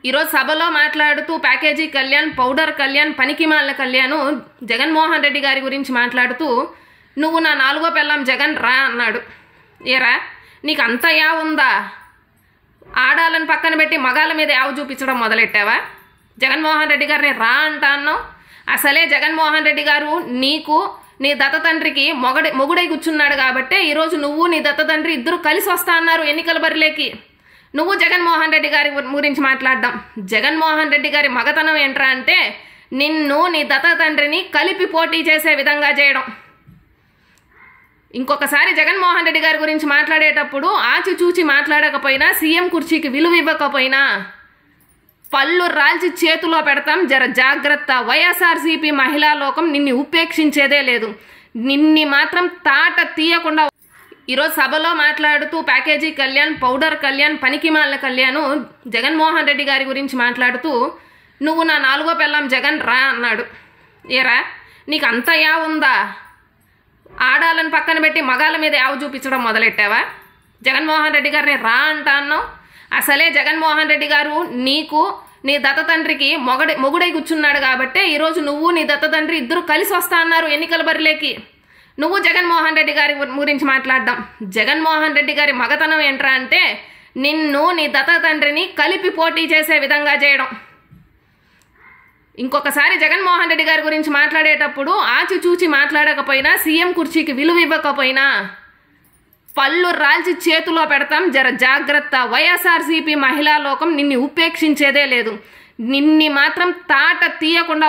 ఈరోజు సభలో మాట్లాడుతూ ప్యాకేజీ కళ్యాణ్, పౌడర్ కళ్యాణ్, పనికిమాలిన కళ్యాణ్ జగన్మోహన్ రెడ్డి గారి గురించి మాట్లాడుతూ నువ్వు నా 4వ పెళ్ళాం జగన్ రా అన్నాడు. ఏరా నీకు అంత యా ఉందా? ఆడాలని పక్కన పెట్టి మగాళ్ళ మీద యావ చూపించడం మొదలెట్టావా? జగన్మోహన్ రెడ్డి గారిని రా అంటా అన్నావు. అసలే జగన్మోహన్ రెడ్డి గారు నీకు నీ దత్త తండ్రికి మొగుడై కూర్చున్నాడు కాబట్టే ఈరోజు నువ్వు నీ దత్త తండ్రి ఇద్దరు కలిసి వస్తా అన్నారు ఎన్నికల బరిలోకి. నువ్వు జగన్మోహన్ రెడ్డి గారి గురించి మాట్లాడడం. జగన్మోహన్ రెడ్డి గారి మగతనం ఏంట్రా అంటే నిన్ను నీ దత్త తండ్రిని కలిపి పోటీ చేసే విధంగా చేయడం. ఇంకొకసారి జగన్మోహన్ రెడ్డి గారి గురించి మాట్లాడేటప్పుడు ఆచిచూచి మాట్లాడకపోయినా, సీఎం కుర్చీకి విలువ ఇవ్వకపోయినా పళ్ళు రాల్చి చేతిలో పెడతాం, జర జాగ్రత్త. వైఎస్ఆర్సీపీ మహిళా లోకం నిన్ను ఉపేక్షించేదే లేదు. నిన్ని మాత్రం తాట తీయకుండా. ఈరోజు సభలో మాట్లాడుతూ ప్యాకేజీ కళ్యాణ్, పౌడర్ కళ్యాణ్, పనికిమాలిన కళ్యాణ్ జగన్మోహన్ రెడ్డి గారి గురించి మాట్లాడుతూ నువ్వు నా 4వ పెళ్ళాం జగన్ రా అన్నాడు. ఏరా నీకు అంత యా ఉందా? ఆడాలని పక్కన పెట్టి మగాళ్ళ మీద యావ చూపించడం మొదలెట్టావా? జగన్మోహన్ రెడ్డి గారిని రా అంటా అన్నావు. అసలే జగన్మోహన్ రెడ్డి గారు నీకు నీ దత్త తండ్రికి మొగుడై కూర్చున్నాడు కాబట్టే ఈరోజు నువ్వు నీ దత్త తండ్రి ఇద్దరు కలిసి వస్తా అన్నారు ఎన్నికల బరిలోకి. నువ్వు జగన్మోహన్ రెడ్డి గారి గురించి మాట్లాడడం. జగన్మోహన్ రెడ్డి గారి మగతనం ఏంట్రా అంటే నిన్ను నీ దత్త తండ్రిని కలిపి పోటీ చేసే విధంగా చేయడం. ఇంకొకసారి జగన్మోహన్ రెడ్డి గారి గురించి మాట్లాడేటప్పుడు ఆచిచూచి మాట్లాడకపోయినా, సీఎం కుర్చీకి విలువ ఇవ్వకపోయినా పళ్ళు రాల్చి చేతిలో పెడతాం, జర జాగ్రత్త. వైఎస్ఆర్సీపీ మహిళా లోకం నిన్ను ఉపేక్షించేదే లేదు. నిన్ని మాత్రం తాట తీయకుండా